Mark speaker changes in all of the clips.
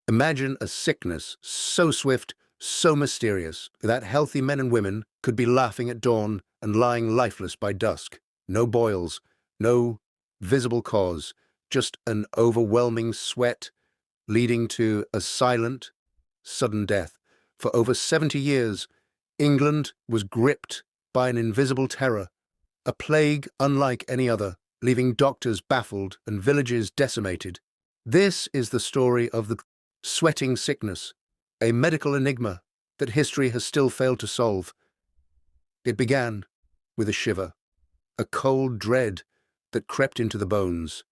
Speaker 1: Imagine a sickness so swift, so mysterious, that healthy men and women could be laughing at dawn and lying lifeless by dusk. No boils, no visible cause, just an overwhelming sweat leading to a silent, sudden death. For over 70 years, England was gripped by an invisible terror, a plague unlike any other, leaving doctors baffled and villages decimated. This is the story of the sweating sickness, a medical enigma that history has still failed to solve. It began with a shiver, a cold dread that crept into the bones,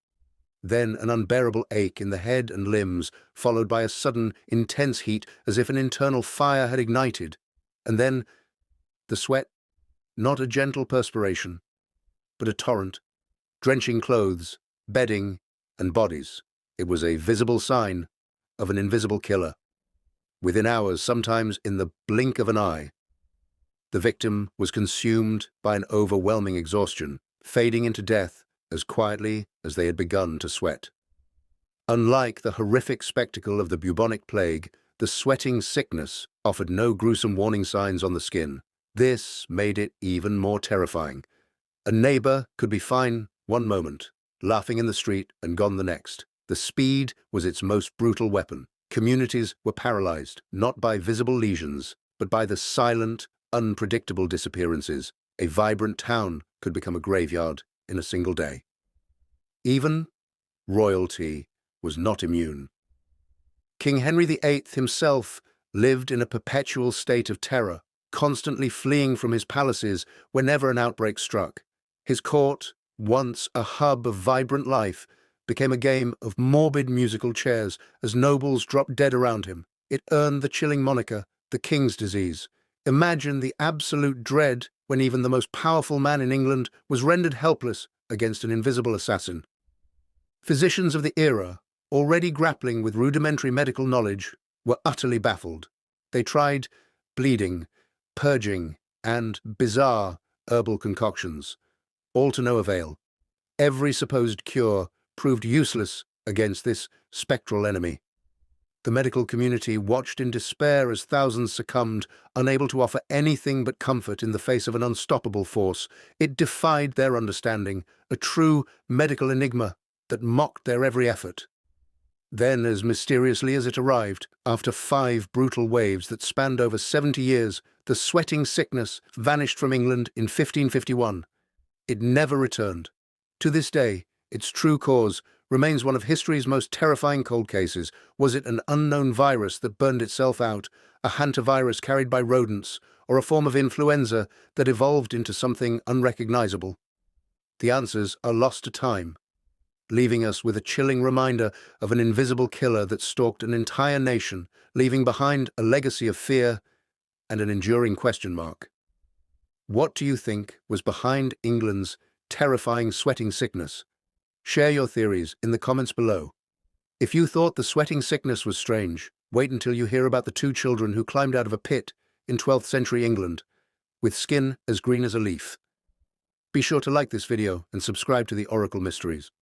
Speaker 1: then an unbearable ache in the head and limbs, followed by a sudden, intense heat as if an internal fire had ignited, and then the sweat, not a gentle perspiration, but a torrent, drenching clothes, bedding, and bodies. It was a visible sign of an invisible killer. Within hours, sometimes in the blink of an eye, the victim was consumed by an overwhelming exhaustion, fading into death as quietly as they had begun to sweat. Unlike the horrific spectacle of the bubonic plague, the sweating sickness offered no gruesome warning signs on the skin. This made it even more terrifying. A neighbor could be fine one moment, laughing in the street, and gone the next. The speed was its most brutal weapon. Communities were paralyzed, not by visible lesions, but by the silent, unpredictable disappearances. A vibrant town could become a graveyard in a single day. Even royalty was not immune. King Henry VIII himself lived in a perpetual state of terror, constantly fleeing from his palaces whenever an outbreak struck. His court, once a hub of vibrant life, became a game of morbid musical chairs as nobles dropped dead around him. It earned the chilling moniker, the King's Disease. Imagine the absolute dread when even the most powerful man in England was rendered helpless against an invisible assassin. Physicians of the era, already grappling with rudimentary medical knowledge, were utterly baffled. They tried bleeding, purging, and bizarre herbal concoctions, all to no avail. Every supposed cure proved useless against this spectral enemy. The medical community watched in despair as thousands succumbed, unable to offer anything but comfort in the face of an unstoppable force. It defied their understanding, a true medical enigma that mocked their every effort. Then, as mysteriously as it arrived, after 5 brutal waves that spanned over 70 years, the sweating sickness vanished from England in 1551. It never returned. To this day, its true cause remains one of history's most terrifying cold cases. Was it an unknown virus that burned itself out, a hantavirus carried by rodents, or a form of influenza that evolved into something unrecognizable? The answers are lost to time, leaving us with a chilling reminder of an invisible killer that stalked an entire nation, leaving behind a legacy of fear and an enduring question mark. What do you think was behind England's terrifying sweating sickness? Share your theories in the comments below. If you thought the sweating sickness was strange, wait until you hear about the 2 children who climbed out of a pit in 12th century England, with skin as green as a leaf. Be sure to like this video and subscribe to the Oracle Mysteries.